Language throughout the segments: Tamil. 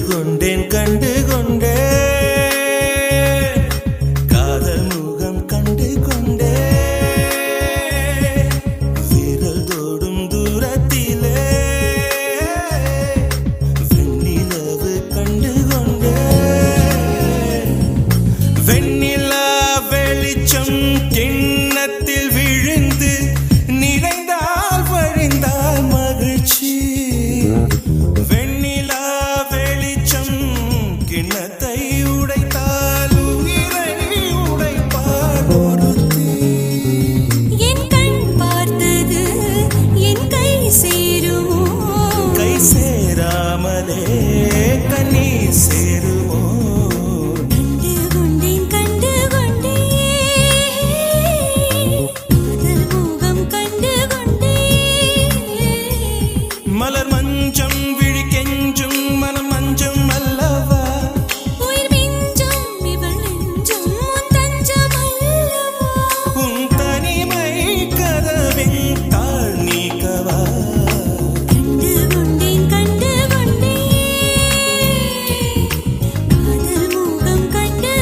கொண்டேன் கண்டு கொண்டே காதல் முகம் கண்டு கொண்டே விரல் தோடும் தூரத்திலே வெண்ணிலவு கண்டு கொண்டே வெண்ணிலா வெளிச்சம் கிண்ணத்தில் விழுந்து நிறைந்தால் வழிந்தால் மகிழ்ச்சி வெண்ணிலா வெளிச்சம் கிண்ணத்தை உடைத்தால் உயிரை உடைப்பார் ஒருத்தி என் கண் பார்த்தது என் கை சேருமோ கை சேராமலே கண்ணீர் சேருமோ கண்டு கொண்டேன் காதல் முகம் கண்டு கொண்டேன் மலர் மஞ்சம் விழி கெஞ்சும் மனம் மஞ்சம் அல்லவா உயிர் மிஞ்சும் இவள் நெஞ்சும் உன் தஞ்சம் அல்லவா உன் தனிமை கதவின் தாழ் நீக்கவா கண்டு கொண்டேன் காதல் முகம் கண்டு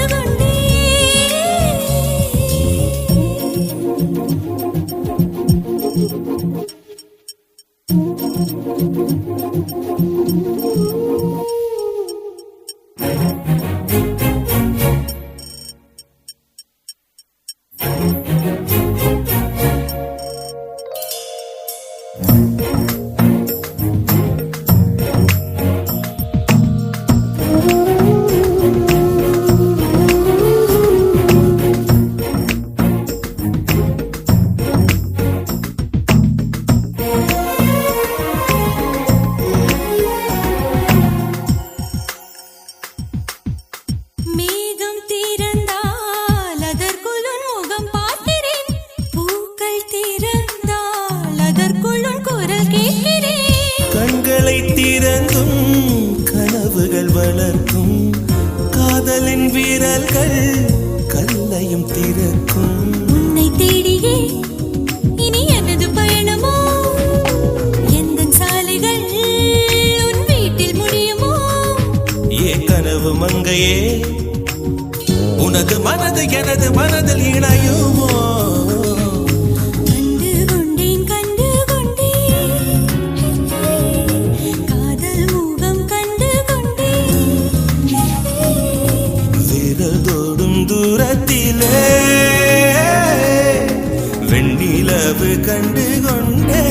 மேகம் திறந்தால் அதற்குள் உன் முகம் பார்க்கிறேன் பூக்கள் திறந்தால் அதற்குள் உன் குரல் கேட்கிறேன் கண்களை திறந்தும் கனவுகள் வளர்க்கும் காதலின் வீரர்கள் கல்லையும் திறக்கும் உன்னை தேடியே இனி எனது பயணமோ எந்தன் சாலைகள் உன் வீட்டில் முடியுமோ ஏ கனவு மங்கையே உனது மனது எனது மனதில் இணையுமோ கண்டு கொண்டேன் காதல் முகம் கண்டு கொண்டேன் விரல் தோடும் தூரத்திலே வெண்ணிலவு கண்டு கொண்டே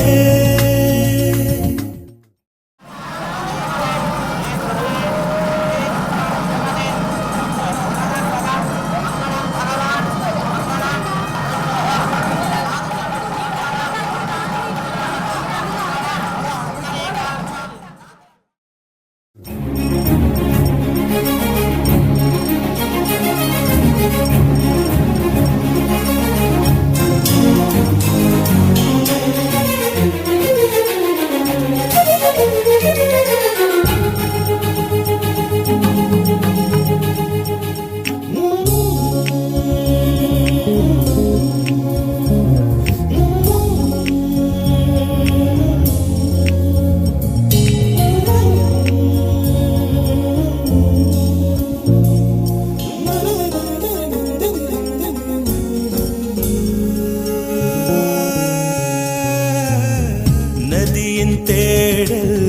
நதியின் தேடல்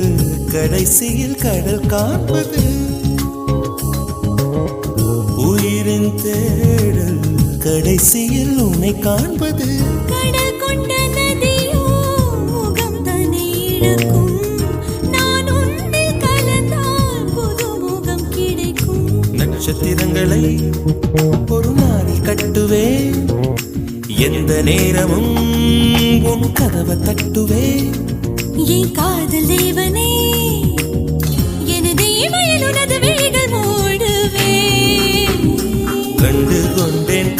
கடைசியில் கடல் காண்பது உயிரின் தேடல் கடைசியில் உன்னை காண்பது கடல் கொண்ட நதியோ முகம் தன்னை இழக்கும் நான் உன்னில் கலந்தால் புது முகம் கிடைக்கும் நட்சத்திரங்களை ஒரு நாளில் கட்டுவேன் எந்த நேரமும் உன் கதவை தட்டுவேன் என் காதல் தேவனே எனது இமையில் உனது விழிகள் மூடுவே கண்டு கொண்டேன்